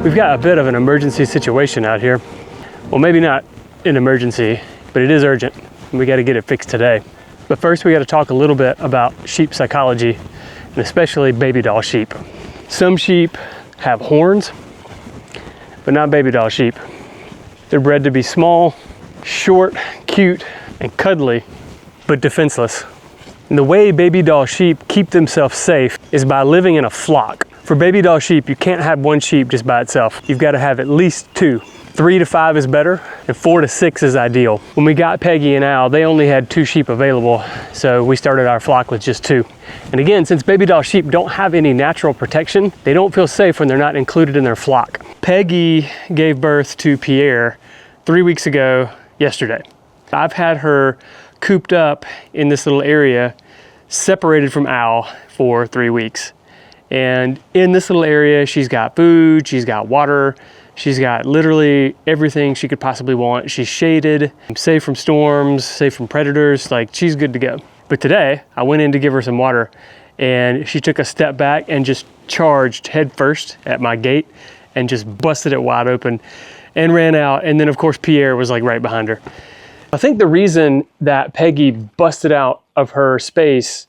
We've got a bit of an emergency situation out here. Well, maybe not an emergency, but it is urgent. We got to get it fixed today. But first we got to talk a little bit about sheep psychology, and especially baby doll sheep. Some sheep have horns, but not baby doll sheep. They're bred to be small, short, cute, and cuddly, but defenseless. And the way baby doll sheep keep themselves safe is by living in a flock. For baby doll sheep, you can't have one sheep just by itself. You've got to have at least two. 3 to 5 is better, and 4 to 6 is ideal. When we got Peggy and Al, they only had 2 sheep available, so we started our flock with just 2. And again, since baby doll sheep don't have any natural protection, they don't feel safe when they're not included in their flock. Peggy gave birth to Pierre 3 weeks ago yesterday. I've had her cooped up in this little area, separated from Al for 3 weeks. And in this little area, she's got food, she's got water, she's got literally everything she could possibly want. She's shaded, safe from storms, safe from predators, like she's good to go. But today, I went in to give her some water and she took a step back and just charged head first at my gate and just busted it wide open and ran out. And then of course, Pierre was like right behind her. I think the reason that Peggy busted out of her space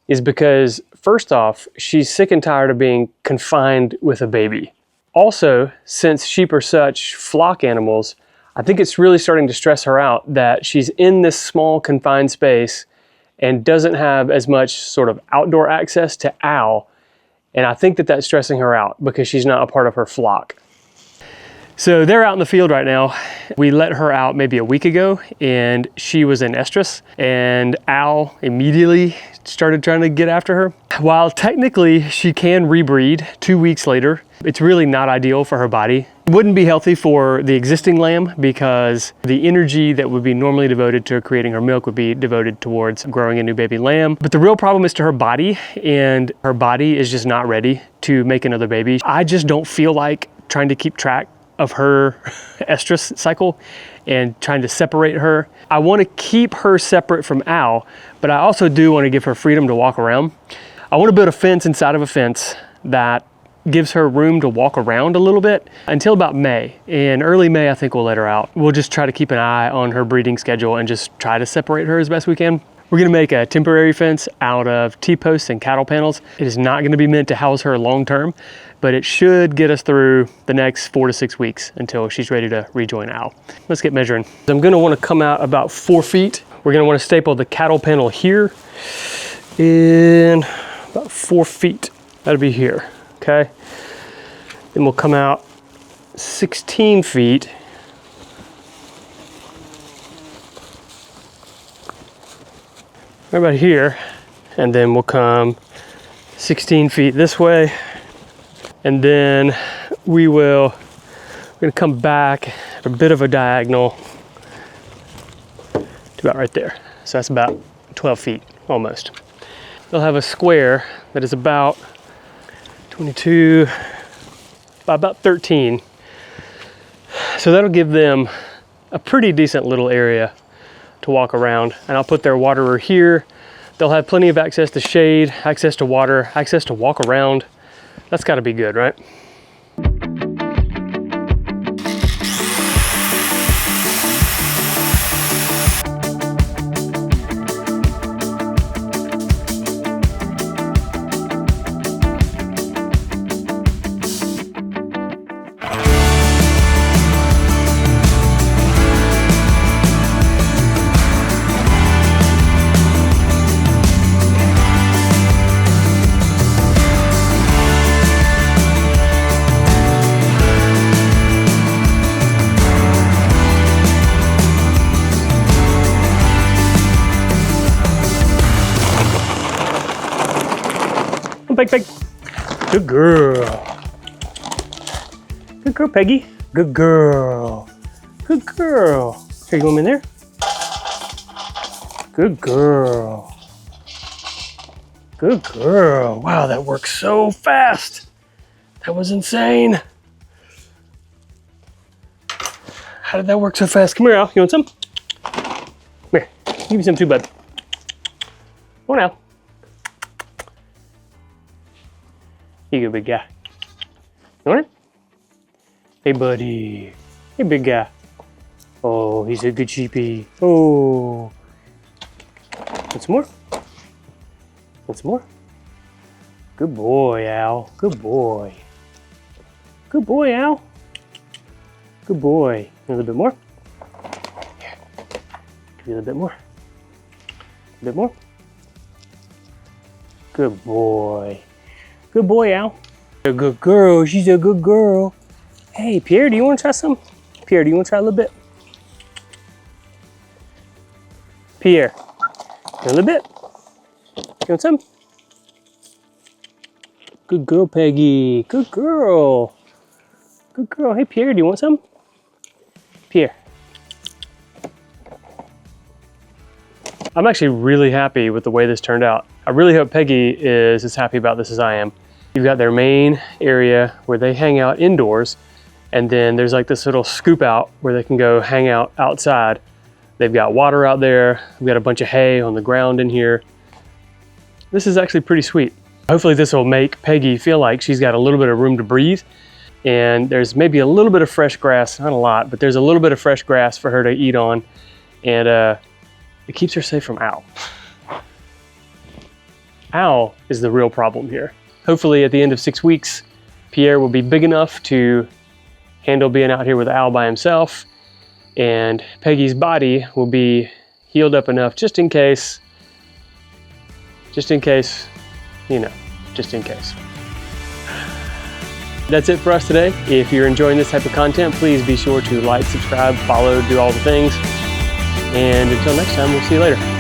is because first off, she's sick and tired of being confined with a baby. Also, since sheep are such flock animals, I think it's really starting to stress her out that she's in this small confined space and doesn't have as much sort of outdoor access to Al. And I think that that's stressing her out because she's not a part of her flock. So they're out in the field right now. We let her out maybe a week ago and she was in estrus, and Al immediately started trying to get after her. While technically she can rebreed 2 weeks later, it's really not ideal for her body. It wouldn't be healthy for the existing lamb because the energy that would be normally devoted to creating her milk would be devoted towards growing a new baby lamb. But the real problem is to her body, and her body is just not ready to make another baby. I just don't feel like trying to keep track of her estrus cycle and trying to separate her. I want to keep her separate from Al, but I also do want to give her freedom to walk around. I want to build a fence inside of a fence that gives her room to walk around a little bit until about May. In early May, I think we'll let her out. We'll just try to keep an eye on her breeding schedule and just try to separate her as best we can. We're gonna make a temporary fence out of T-posts and cattle panels. It is not gonna be meant to house her long-term, but it should get us through the next 4 to 6 weeks until she's ready to rejoin Al. Let's get measuring. I'm gonna wanna come out about 4 feet. We're gonna wanna staple the cattle panel here in about 4 feet. That'll be here, okay? Then we'll come out 16 feet. Right about here, and then we'll come 16 feet this way, and then we're gonna come back at a bit of a diagonal to about right there. So that's about 12 feet, almost. They'll have a square that is about 22 by about 13. So that'll give them a pretty decent little area to walk around, and I'll put their waterer here. They'll have plenty of access to shade, access to water, access to walk around. That's got to be good, right? Peg. Good girl. Good girl, Peggy. Good girl. Good girl. Here, you want me in there? Good girl. Good girl. Wow, that worked so fast. That was insane. How did that work so fast? Come here, Al. You want some? Come here. Give me some too, bud. Come on, Al. You go, big guy. You want it? Hey, buddy. Hey, big guy. Oh, he's a good sheepy. Oh. Want some more? Want some more? Good boy, Al. Good boy. Good boy, Al. Good boy. A little bit more. Here. Give you a little bit more. A bit more. Good boy. Good boy, Al. A good girl. She's a good girl. Hey, Pierre, do you want to try some? Pierre, do you want to try a little bit? Pierre, a little bit? You want some? Good girl, Peggy. Good girl. Good girl. Hey, Pierre, do you want some? Pierre. I'm actually really happy with the way this turned out. I really hope Peggy is as happy about this as I am. You've got their main area where they hang out indoors, and then there's like this little scoop out where they can go hang out outside. They've got water out there. We've got a bunch of hay on the ground in here. This is actually pretty sweet. Hopefully this will make Peggy feel like she's got a little bit of room to breathe, and there's maybe a little bit of fresh grass, not a lot, but there's a little bit of fresh grass for her to eat on, and it keeps her safe from Al. Al is the real problem here. Hopefully at the end of 6 weeks, Pierre will be big enough to handle being out here with Al by himself, and Peggy's body will be healed up enough just in case, you know, just in case. That's it for us today. If you're enjoying this type of content, please be sure to like, subscribe, follow, do all the things. And until next time, we'll see you later.